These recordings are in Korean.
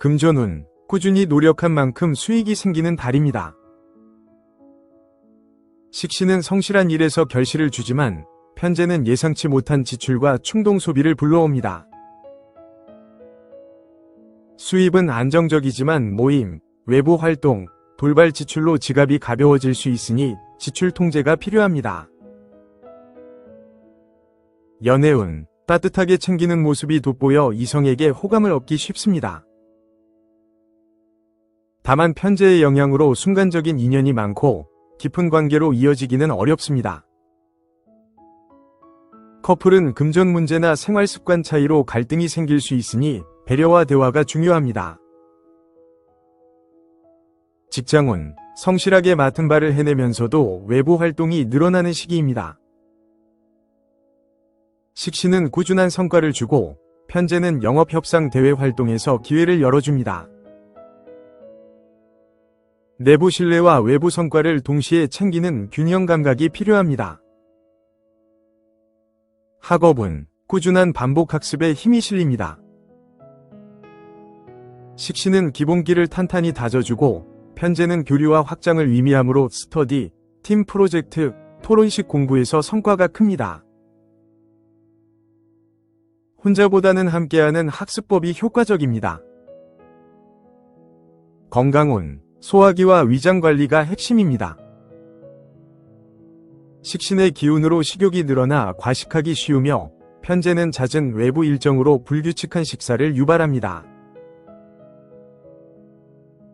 금전운, 꾸준히 노력한 만큼 수익이 생기는 달입니다. 식신은 성실한 일에서 결실을 주지만 편재는 예상치 못한 지출과 충동 소비를 불러옵니다. 수입은 안정적이지만 모임, 외부 활동, 돌발 지출로 지갑이 가벼워질 수 있으니 지출 통제가 필요합니다. 연애운, 따뜻하게 챙기는 모습이 돋보여 이성에게 호감을 얻기 쉽습니다. 다만 편재의 영향으로 순간적인 인연이 많고 깊은 관계로 이어지기는 어렵습니다. 커플은 금전 문제나 생활 습관 차이로 갈등이 생길 수 있으니 배려와 대화가 중요합니다. 직장운, 성실하게 맡은 바를 해내면서도 외부 활동이 늘어나는 시기입니다. 식신은 꾸준한 성과를 주고 편재는 영업협상 대외 활동에서 기회를 열어줍니다. 내부 신뢰와 외부 성과를 동시에 챙기는 균형 감각이 필요합니다. 학업은 꾸준한 반복 학습에 힘이 실립니다. 식신은 기본기를 탄탄히 다져주고 편재는 교류와 확장을 의미하므로 스터디, 팀 프로젝트, 토론식 공부에서 성과가 큽니다. 혼자보다는 함께하는 학습법이 효과적입니다. 건강운, 소화기와 위장 관리가 핵심입니다. 식신의 기운으로 식욕이 늘어나 과식하기 쉬우며 편재는 잦은 외부 일정으로 불규칙한 식사를 유발합니다.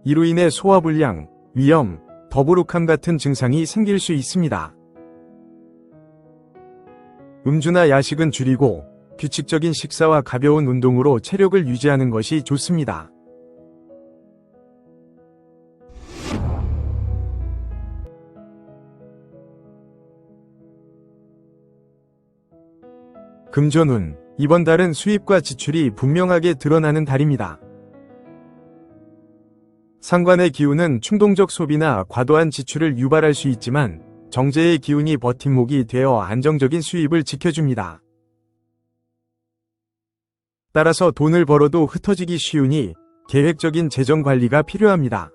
이로 인해 소화불량, 위염, 더부룩함 같은 증상이 생길 수 있습니다. 음주나 야식은 줄이고 규칙적인 식사와 가벼운 운동으로 체력을 유지하는 것이 좋습니다. 금전운, 이번 달은 수입과 지출이 분명하게 드러나는 달입니다. 상관의 기운은 충동적 소비나 과도한 지출을 유발할 수 있지만 정제의 기운이 버팀목이 되어 안정적인 수입을 지켜줍니다. 따라서 돈을 벌어도 흩어지기 쉬우니 계획적인 재정 관리가 필요합니다.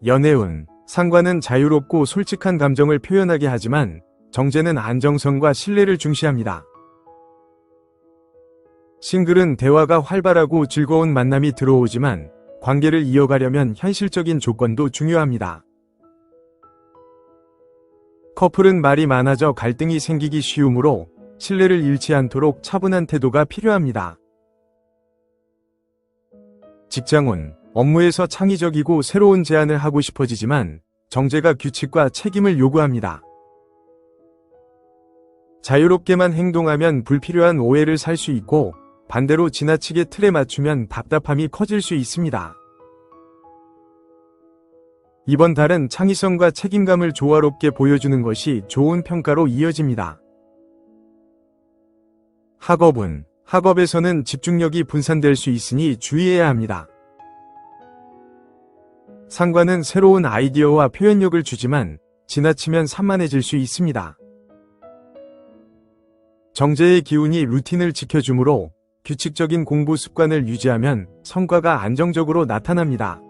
연애운, 상관은 자유롭고 솔직한 감정을 표현하게 하지만 정제는 안정성과 신뢰를 중시합니다. 싱글은 대화가 활발하고 즐거운 만남이 들어오지만 관계를 이어가려면 현실적인 조건도 중요합니다. 커플은 말이 많아져 갈등이 생기기 쉬우므로 신뢰를 잃지 않도록 차분한 태도가 필요합니다. 직장운, 업무에서 창의적이고 새로운 제안을 하고 싶어지지만 정제가 규칙과 책임을 요구합니다. 자유롭게만 행동하면 불필요한 오해를 살 수 있고 반대로 지나치게 틀에 맞추면 답답함이 커질 수 있습니다. 이번 달은 창의성과 책임감을 조화롭게 보여주는 것이 좋은 평가로 이어집니다. 학업은, 학업에서는 집중력이 분산될 수 있으니 주의해야 합니다. 상관은 새로운 아이디어와 표현력을 주지만 지나치면 산만해질 수 있습니다. 정제의 기운이 루틴을 지켜주므로 규칙적인 공부 습관을 유지하면 성과가 안정적으로 나타납니다.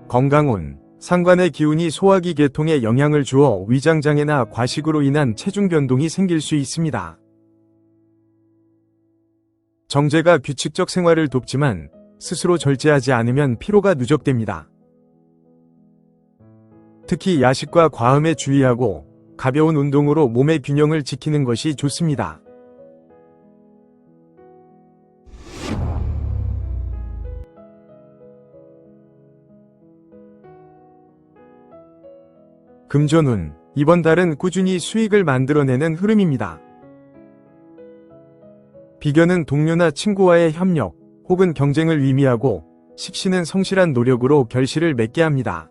건강운, 상관의 기운이 소화기 계통에 영향을 주어 위장장애나 과식으로 인한 체중 변동이 생길 수 있습니다. 정제가 규칙적 생활을 돕지만 스스로 절제하지 않으면 피로가 누적됩니다. 특히 야식과 과음에 주의하고 가벼운 운동으로 몸의 균형을 지키는 것이 좋습니다. 금전운, 이번 달은 꾸준히 수익을 만들어내는 흐름입니다. 비견은 동료나 친구와의 협력 혹은 경쟁을 의미하고 식신은 성실한 노력으로 결실을 맺게 합니다.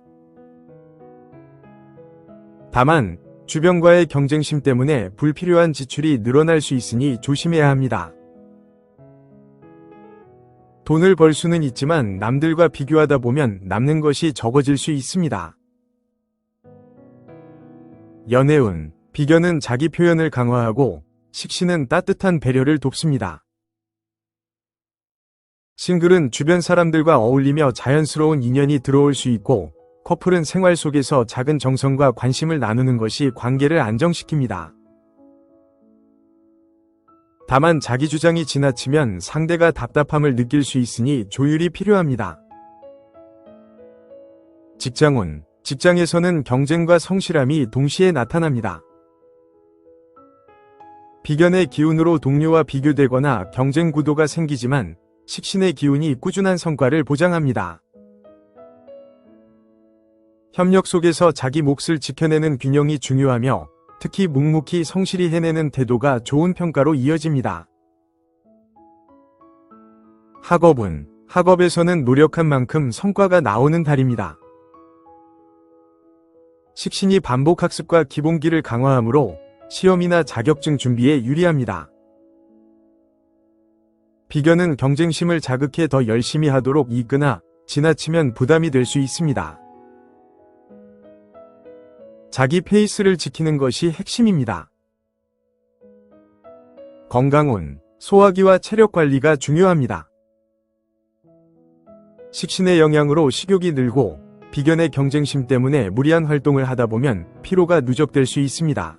다만 주변과의 경쟁심 때문에 불필요한 지출이 늘어날 수 있으니 조심해야 합니다. 돈을 벌 수는 있지만 남들과 비교하다 보면 남는 것이 적어질 수 있습니다. 연애운, 비견은 자기 표현을 강화하고 식신은 따뜻한 배려를 돕습니다. 싱글은 주변 사람들과 어울리며 자연스러운 인연이 들어올 수 있고, 커플은 생활 속에서 작은 정성과 관심을 나누는 것이 관계를 안정시킵니다. 다만 자기 주장이 지나치면 상대가 답답함을 느낄 수 있으니 조율이 필요합니다. 직장운. 직장에서는 경쟁과 성실함이 동시에 나타납니다. 비견의 기운으로 동료와 비교되거나 경쟁 구도가 생기지만 식신의 기운이 꾸준한 성과를 보장합니다. 협력 속에서 자기 몫을 지켜내는 균형이 중요하며 특히 묵묵히 성실히 해내는 태도가 좋은 평가로 이어집니다. 학업운. 학업에서는 노력한 만큼 성과가 나오는 달입니다. 식신이 반복학습과 기본기를 강화하므로 시험이나 자격증 준비에 유리합니다. 비견은 경쟁심을 자극해 더 열심히 하도록 이끄나 지나치면 부담이 될 수 있습니다. 자기 페이스를 지키는 것이 핵심입니다. 건강운. 소화기와 체력 관리가 중요합니다. 식신의 영향으로 식욕이 늘고 비견의 경쟁심 때문에 무리한 활동을 하다 보면 피로가 누적될 수 있습니다.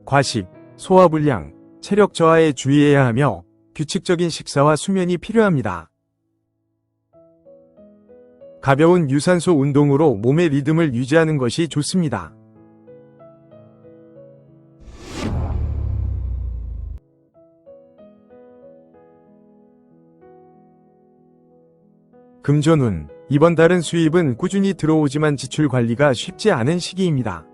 과식, 소화불량, 체력 저하에 주의해야 하며 규칙적인 식사와 수면이 필요합니다. 가벼운 유산소 운동으로 몸의 리듬을 유지하는 것이 좋습니다. 금전운. 이번 달은 수입은 꾸준히 들어오지만 지출 관리가 쉽지 않은 시기입니다.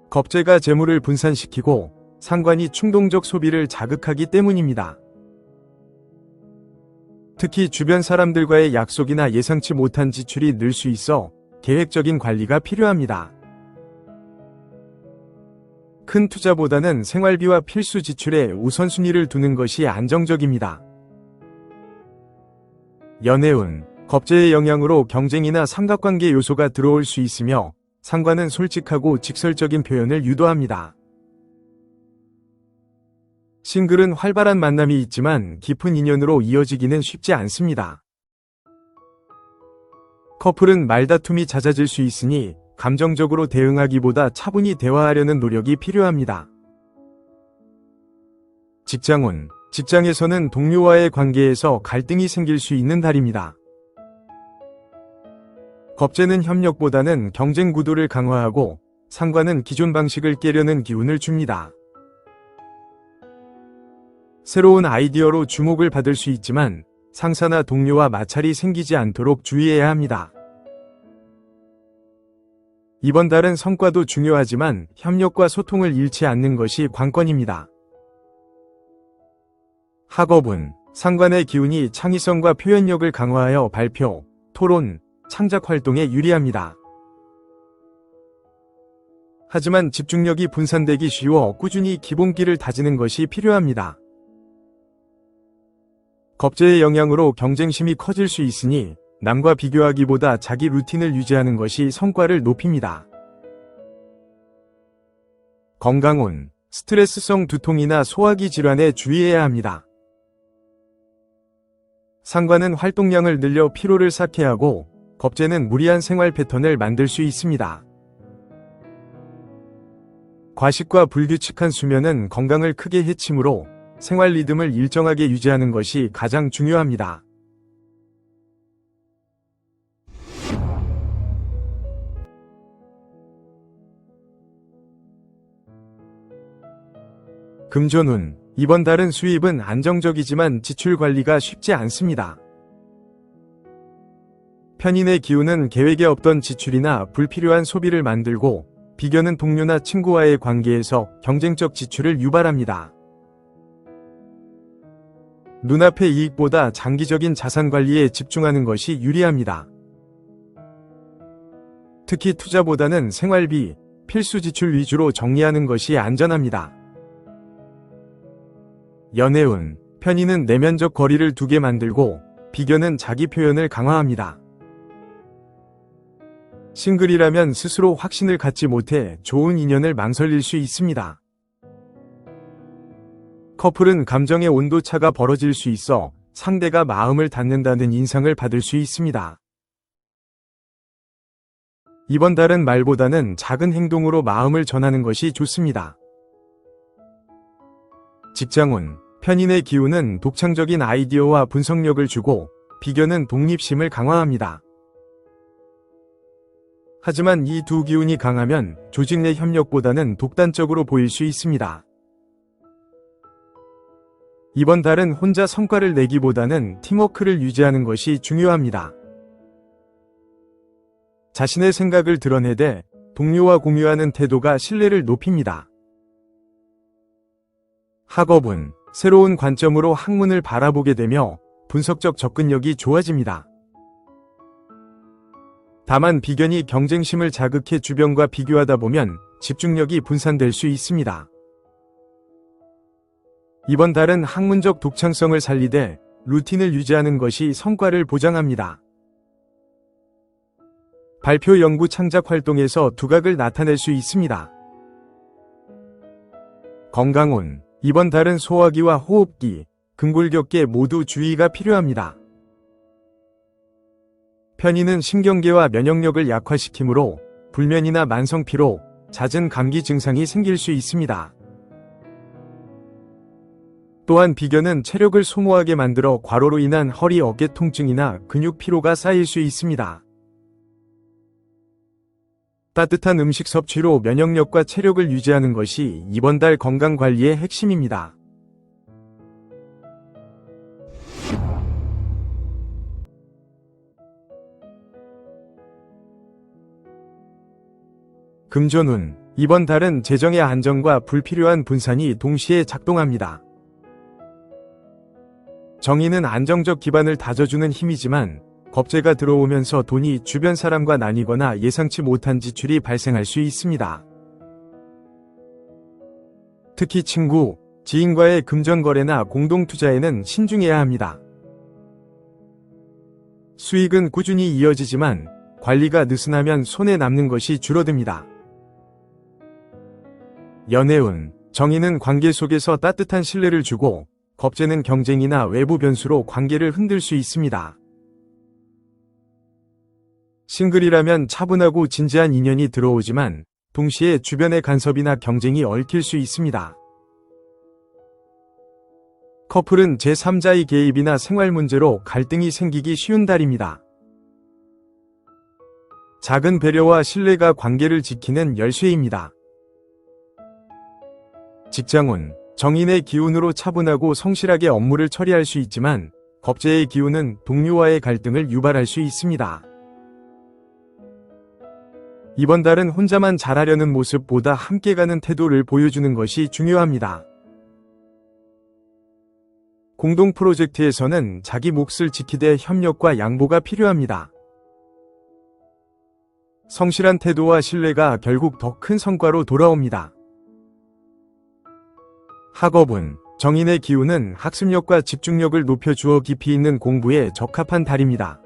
겁재가 재물을 분산시키고 상관이 충동적 소비를 자극하기 때문입니다. 특히 주변 사람들과의 약속이나 예상치 못한 지출이 늘 수 있어 계획적인 관리가 필요합니다. 큰 투자보다는 생활비와 필수 지출에 우선순위를 두는 것이 안정적입니다. 연애운. 겁재의 영향으로 경쟁이나 삼각관계 요소가 들어올 수 있으며 상관은 솔직하고 직설적인 표현을 유도합니다. 싱글은 활발한 만남이 있지만 깊은 인연으로 이어지기는 쉽지 않습니다. 커플은 말다툼이 잦아질 수 있으니 감정적으로 대응하기보다 차분히 대화하려는 노력이 필요합니다. 직장운. 직장에서는 동료와의 관계에서 갈등이 생길 수 있는 달입니다. 겁재는 협력보다는 경쟁 구도를 강화하고 상관은 기존 방식을 깨려는 기운을 줍니다. 새로운 아이디어로 주목을 받을 수 있지만 상사나 동료와 마찰이 생기지 않도록 주의해야 합니다. 이번 달은 성과도 중요하지만 협력과 소통을 잃지 않는 것이 관건입니다. 학업운. 상관의 기운이 창의성과 표현력을 강화하여 발표, 토론, 창작 활동에 유리합니다. 하지만 집중력이 분산되기 쉬워 꾸준히 기본기를 다지는 것이 필요합니다. 겁재의 영향으로 경쟁심이 커질 수 있으니 남과 비교하기보다 자기 루틴을 유지하는 것이 성과를 높입니다. 건강운. 스트레스성 두통이나 소화기 질환에 주의해야 합니다. 상관은 활동량을 늘려 피로를 쌓게 하고 겁재는 무리한 생활 패턴을 만들 수 있습니다. 과식과 불규칙한 수면은 건강을 크게 해치므로 생활 리듬을 일정하게 유지하는 것이 가장 중요합니다. 금전운. 이번 달은 수입은 안정적이지만 지출 관리가 쉽지 않습니다. 편인의 기운은 계획에 없던 지출이나 불필요한 소비를 만들고 비견은 동료나 친구와의 관계에서 경쟁적 지출을 유발합니다. 눈앞의 이익보다 장기적인 자산 관리에 집중하는 것이 유리합니다. 특히 투자보다는 생활비, 필수 지출 위주로 정리하는 것이 안전합니다. 연애운. 편인은 내면적 거리를 두게 만들고 비견은 자기 표현을 강화합니다. 싱글이라면 스스로 확신을 갖지 못해 좋은 인연을 망설일 수 있습니다. 커플은 감정의 온도차가 벌어질 수 있어 상대가 마음을 닫는다는 인상을 받을 수 있습니다. 이번 달은 말보다는 작은 행동으로 마음을 전하는 것이 좋습니다. 직장운, 편인의 기운은 독창적인 아이디어와 분석력을 주고 비견은 독립심을 강화합니다. 하지만 이 두 기운이 강하면 조직 내 협력보다는 독단적으로 보일 수 있습니다. 이번 달은 혼자 성과를 내기보다는 팀워크를 유지하는 것이 중요합니다. 자신의 생각을 드러내되 동료와 공유하는 태도가 신뢰를 높입니다. 학업은 새로운 관점으로 학문을 바라보게 되며 분석적 접근력이 좋아집니다. 다만 비견이 경쟁심을 자극해 주변과 비교하다 보면 집중력이 분산될 수 있습니다. 이번 달은 학문적 독창성을 살리되 루틴을 유지하는 것이 성과를 보장합니다. 발표 연구 창작 활동에서 두각을 나타낼 수 있습니다. 건강운, 이번 달은 소화기와 호흡기, 근골격계 모두 주의가 필요합니다. 편인은 신경계와 면역력을 약화시키므로 불면이나 만성피로, 잦은 감기 증상이 생길 수 있습니다. 또한 비견은 체력을 소모하게 만들어 과로로 인한 허리 어깨 통증이나 근육 피로가 쌓일 수 있습니다. 따뜻한 음식 섭취로 면역력과 체력을 유지하는 것이 이번 달 건강관리의 핵심입니다. 금전운, 이번 달은 재정의 안정과 불필요한 분산이 동시에 작동합니다. 정의는 안정적 기반을 다져주는 힘이지만 겁재가 들어오면서 돈이 주변 사람과 나뉘거나 예상치 못한 지출이 발생할 수 있습니다. 특히 친구, 지인과의 금전거래나 공동투자에는 신중해야 합니다. 수익은 꾸준히 이어지지만 관리가 느슨하면 손에 남는 것이 줄어듭니다. 연애운, 정의는 관계 속에서 따뜻한 신뢰를 주고 겁재는 경쟁이나 외부 변수로 관계를 흔들 수 있습니다. 싱글이라면 차분하고 진지한 인연이 들어오지만 동시에 주변의 간섭이나 경쟁이 얽힐 수 있습니다. 커플은 제3자의 개입이나 생활 문제로 갈등이 생기기 쉬운 달입니다. 작은 배려와 신뢰가 관계를 지키는 열쇠입니다. 직장운, 정인의 기운으로 차분하고 성실하게 업무를 처리할 수 있지만 겁재의 기운은 동료와의 갈등을 유발할 수 있습니다. 이번 달은 혼자만 잘하려는 모습보다 함께 가는 태도를 보여주는 것이 중요합니다. 공동 프로젝트에서는 자기 몫을 지키되 협력과 양보가 필요합니다. 성실한 태도와 신뢰가 결국 더 큰 성과로 돌아옵니다. 학업은, 정인의 기운은 학습력과 집중력을 높여주어 깊이 있는 공부에 적합한 달입니다.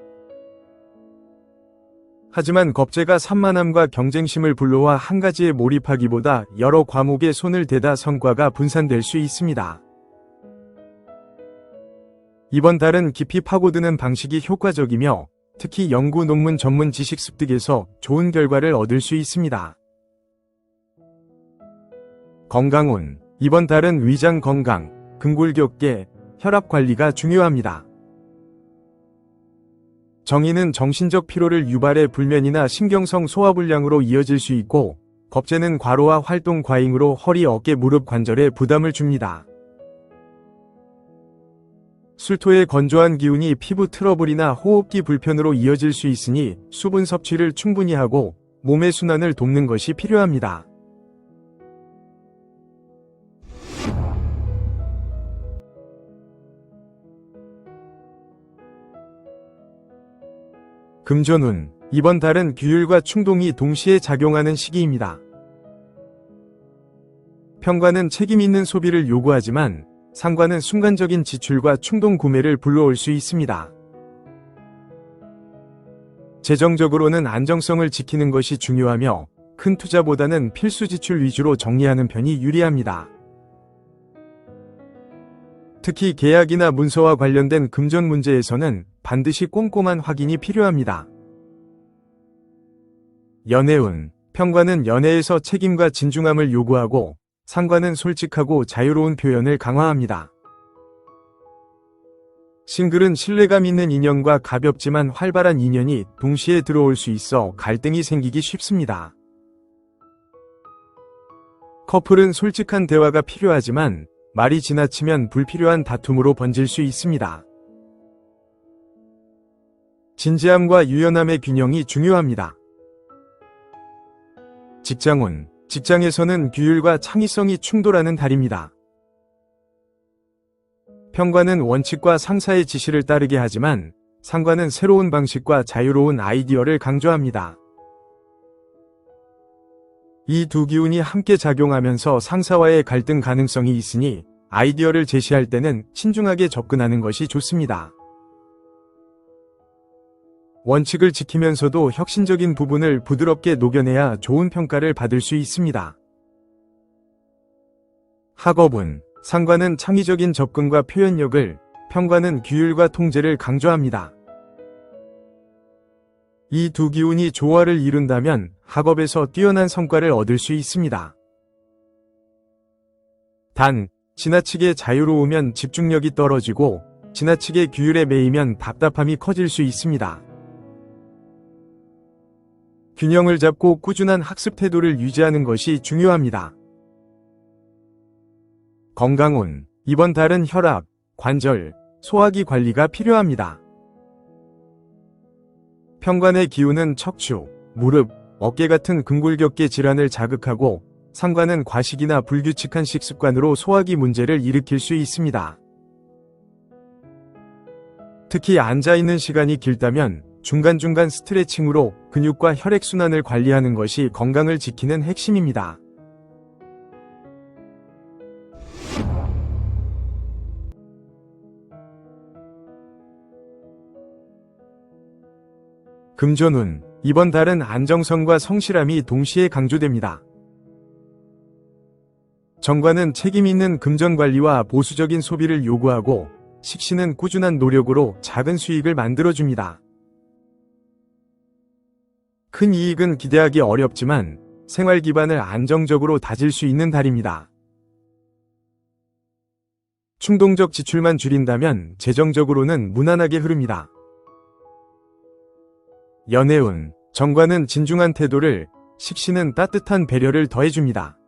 하지만 겁재가 산만함과 경쟁심을 불러와 한 가지에 몰입하기보다 여러 과목에 손을 대다 성과가 분산될 수 있습니다. 이번 달은 깊이 파고드는 방식이 효과적이며 특히 연구 논문 전문 지식 습득에서 좋은 결과를 얻을 수 있습니다. 건강운, 이번 달은 위장 건강, 근골격계, 혈압 관리가 중요합니다. 정인은 정신적 피로를 유발해 불면이나 신경성 소화불량으로 이어질 수 있고 겁재는 과로와 활동 과잉으로 허리, 어깨, 무릎 관절에 부담을 줍니다. 술토의 건조한 기운이 피부 트러블이나 호흡기 불편으로 이어질 수 있으니 수분 섭취를 충분히 하고 몸의 순환을 돕는 것이 필요합니다. 금전운, 이번 달은 규율과 충동이 동시에 작용하는 시기입니다. 평관은 책임 있는 소비를 요구하지만 상관은 순간적인 지출과 충동 구매를 불러올 수 있습니다. 재정적으로는 안정성을 지키는 것이 중요하며 큰 투자보다는 필수 지출 위주로 정리하는 편이 유리합니다. 특히 계약이나 문서와 관련된 금전 문제에서는 반드시 꼼꼼한 확인이 필요합니다. 연애운. 편관은 연애에서 책임과 진중함을 요구하고 상관은 솔직하고 자유로운 표현을 강화합니다. 싱글은 신뢰감 있는 인연과 가볍지만 활발한 인연이 동시에 들어올 수 있어 갈등이 생기기 쉽습니다. 커플은 솔직한 대화가 필요하지만 말이 지나치면 불필요한 다툼으로 번질 수 있습니다. 진지함과 유연함의 균형이 중요합니다. 직장운. 직장에서는 규율과 창의성이 충돌하는 달입니다. 편관은 원칙과 상사의 지시를 따르게 하지만 상관은 새로운 방식과 자유로운 아이디어를 강조합니다. 이 두 기운이 함께 작용하면서 상사와의 갈등 가능성이 있으니 아이디어를 제시할 때는 신중하게 접근하는 것이 좋습니다. 원칙을 지키면서도 혁신적인 부분을 부드럽게 녹여내야 좋은 평가를 받을 수 있습니다. 학업운. 상관은 창의적인 접근과 표현력을, 편관은 규율과 통제를 강조합니다. 이 두 기운이 조화를 이룬다면 학업에서 뛰어난 성과를 얻을 수 있습니다. 단, 지나치게 자유로우면 집중력이 떨어지고 지나치게 규율에 매이면 답답함이 커질 수 있습니다. 균형을 잡고 꾸준한 학습 태도를 유지하는 것이 중요합니다. 건강운. 이번 달은 혈압, 관절, 소화기 관리가 필요합니다. 편관의 기운은 척추, 무릎, 어깨 같은 근골격계 질환을 자극하고 상관은 과식이나 불규칙한 식습관으로 소화기 문제를 일으킬 수 있습니다. 특히 앉아있는 시간이 길다면 중간중간 스트레칭으로 근육과 혈액순환을 관리하는 것이 건강을 지키는 핵심입니다. 금전운. 이번 달은 안정성과 성실함이 동시에 강조됩니다. 정관은 책임있는 금전관리와 보수적인 소비를 요구하고 식신은 꾸준한 노력으로 작은 수익을 만들어줍니다. 큰 이익은 기대하기 어렵지만 생활 기반을 안정적으로 다질 수 있는 달입니다. 충동적 지출만 줄인다면 재정적으로는 무난하게 흐릅니다. 연애운. 정관은 진중한 태도를, 식신은 따뜻한 배려를 더해줍니다.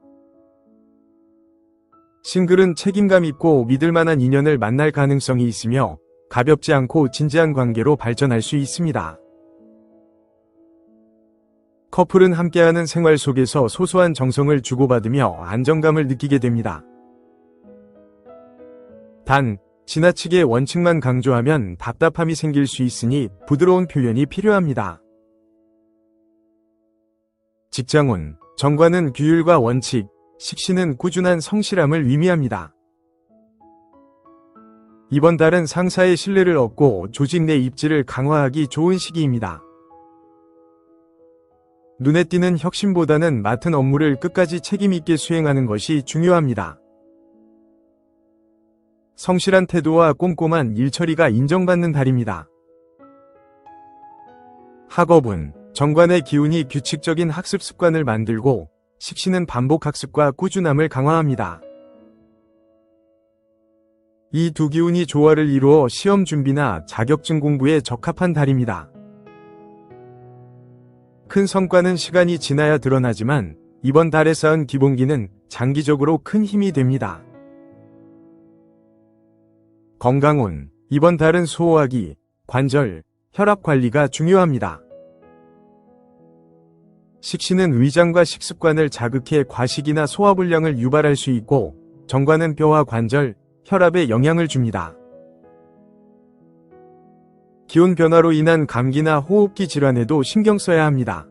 싱글은 책임감 있고 믿을만한 인연을 만날 가능성이 있으며 가볍지 않고 진지한 관계로 발전할 수 있습니다. 커플은 함께하는 생활 속에서 소소한 정성을 주고받으며 안정감을 느끼게 됩니다. 단, 지나치게 원칙만 강조하면 답답함이 생길 수 있으니 부드러운 표현이 필요합니다. 직장운. 정관은 규율과 원칙, 식신은 꾸준한 성실함을 의미합니다. 이번 달은 상사의 신뢰를 얻고 조직 내 입지를 강화하기 좋은 시기입니다. 눈에 띄는 혁신보다는 맡은 업무를 끝까지 책임있게 수행하는 것이 중요합니다. 성실한 태도와 꼼꼼한 일처리가 인정받는 달입니다. 학업운. 정관의 기운이 규칙적인 학습 습관을 만들고 식신은 반복 학습과 꾸준함을 강화합니다. 이 두 기운이 조화를 이루어 시험 준비나 자격증 공부에 적합한 달입니다. 큰 성과는 시간이 지나야 드러나지만 이번 달에 쌓은 기본기는 장기적으로 큰 힘이 됩니다. 건강운. 이번 달은 소화기, 관절, 혈압 관리가 중요합니다. 식신은 위장과 식습관을 자극해 과식이나 소화불량을 유발할 수 있고 정관은 뼈와 관절, 혈압에 영향을 줍니다. 기온 변화로 인한 감기나 호흡기 질환에도 신경 써야 합니다.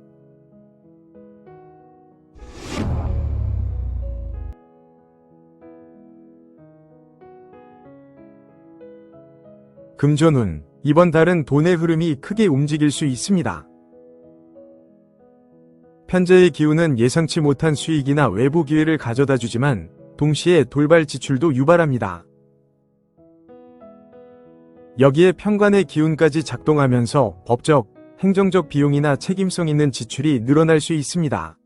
금전운. 이번 달은 돈의 흐름이 크게 움직일 수 있습니다. 편재의 기운은 예상치 못한 수익이나 외부 기회를 가져다 주지만 동시에 돌발 지출도 유발합니다. 여기에 편관의 기운까지 작동하면서 법적, 행정적 비용이나 책임성 있는 지출이 늘어날 수 있습니다.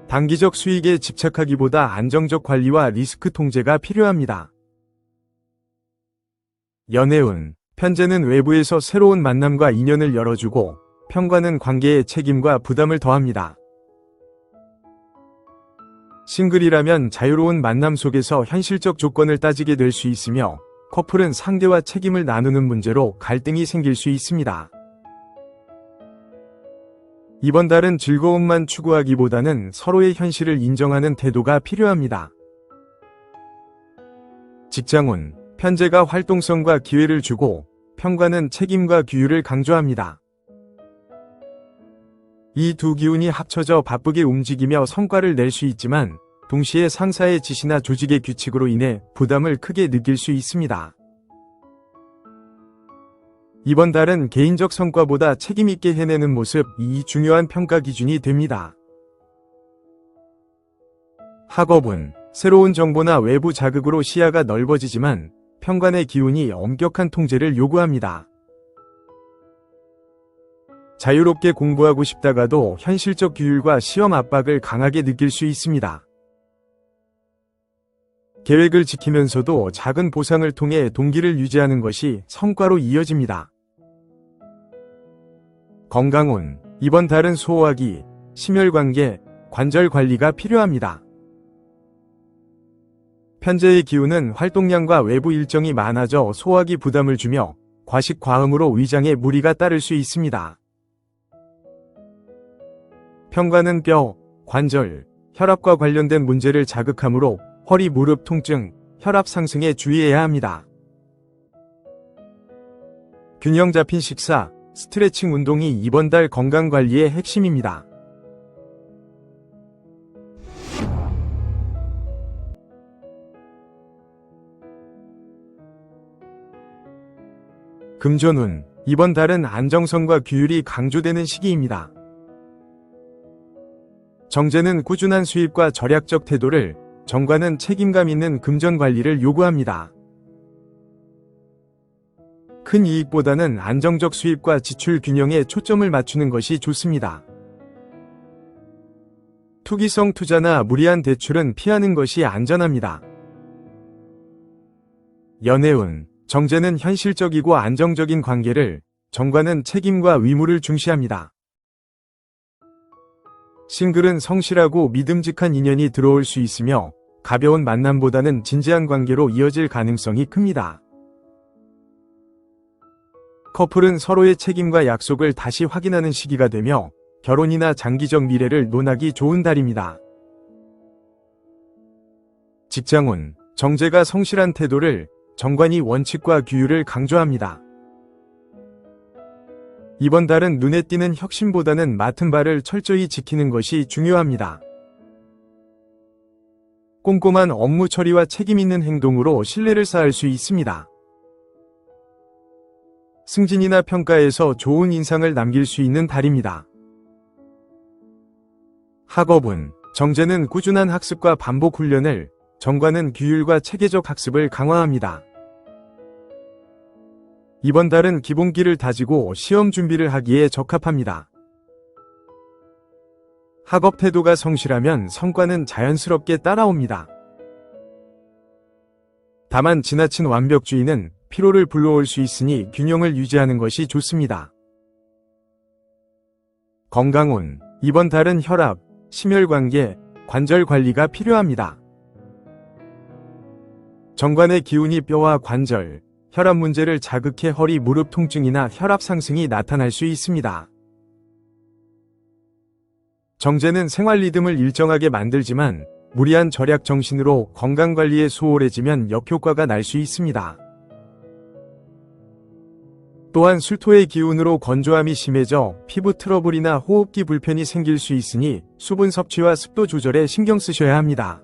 단기적 수익에 집착하기보다 안정적 관리와 리스크 통제가 필요합니다. 연애운, 편제는 외부에서 새로운 만남과 인연을 열어주고 편관은 관계에 책임과 부담을 더합니다. 싱글이라면 자유로운 만남 속에서 현실적 조건을 따지게 될 수 있으며 커플은 상대와 책임을 나누는 문제로 갈등이 생길 수 있습니다. 이번 달은 즐거움만 추구하기보다는 서로의 현실을 인정하는 태도가 필요합니다. 직장운, 편제가 활동성과 기회를 주고 편관은 책임과 규율을 강조합니다. 이 두 기운이 합쳐져 바쁘게 움직이며 성과를 낼 수 있지만 동시에 상사의 지시나 조직의 규칙으로 인해 부담을 크게 느낄 수 있습니다. 이번 달은 개인적 성과보다 책임있게 해내는 모습이 중요한 평가 기준이 됩니다. 학업은 새로운 정보나 외부 자극으로 시야가 넓어지지만 편관의 기운이 엄격한 통제를 요구합니다. 자유롭게 공부하고 싶다가도 현실적 규율과 시험 압박을 강하게 느낄 수 있습니다. 계획을 지키면서도 작은 보상을 통해 동기를 유지하는 것이 성과로 이어집니다. 건강운, 이번 달은 소화기, 심혈관계, 관절 관리가 필요합니다. 편제의 기운은 활동량과 외부 일정이 많아져 소화기 부담을 주며 과식 과음으로 위장에 무리가 따를 수 있습니다. 편관은 뼈, 관절, 혈압과 관련된 문제를 자극하므로 허리 무릎 통증, 혈압 상승에 주의해야 합니다. 균형 잡힌 식사, 스트레칭 운동이 이번 달 건강관리의 핵심입니다. 금전운, 이번 달은 안정성과 규율이 강조되는 시기입니다. 정제는 꾸준한 수입과 절약적 태도를, 정관은 책임감 있는 금전 관리를 요구합니다. 큰 이익보다는 안정적 수입과 지출 균형에 초점을 맞추는 것이 좋습니다. 투기성 투자나 무리한 대출은 피하는 것이 안전합니다. 연애운, 정제는 현실적이고 안정적인 관계를, 정관은 책임과 의무를 중시합니다. 싱글은 성실하고 믿음직한 인연이 들어올 수 있으며 가벼운 만남보다는 진지한 관계로 이어질 가능성이 큽니다. 커플은 서로의 책임과 약속을 다시 확인하는 시기가 되며 결혼이나 장기적 미래를 논하기 좋은 달입니다. 직장운, 정제가 성실한 태도를, 정관이 원칙과 규율을 강조합니다. 이번 달은 눈에 띄는 혁신보다는 맡은 바를 철저히 지키는 것이 중요합니다. 꼼꼼한 업무 처리와 책임 있는 행동으로 신뢰를 쌓을 수 있습니다. 승진이나 평가에서 좋은 인상을 남길 수 있는 달입니다. 학업은, 정제는 꾸준한 학습과 반복 훈련을, 정관은 규율과 체계적 학습을 강화합니다. 이번 달은 기본기를 다지고 시험 준비를 하기에 적합합니다. 학업 태도가 성실하면 성과는 자연스럽게 따라옵니다. 다만 지나친 완벽주의는 피로를 불러올 수 있으니 균형을 유지하는 것이 좋습니다. 건강운, 이번 달은 혈압, 심혈관계, 관절 관리가 필요합니다. 정관의 기운이 뼈와 관절, 혈압 문제를 자극해 허리 무릎 통증이나 혈압 상승이 나타날 수 있습니다. 정제는 생활 리듬을 일정하게 만들지만 무리한 절약 정신으로 건강관리에 소홀해지면 역효과가 날 수 있습니다. 또한 술토의 기운으로 건조함이 심해져 피부 트러블이나 호흡기 불편이 생길 수 있으니 수분 섭취와 습도 조절에 신경 쓰셔야 합니다.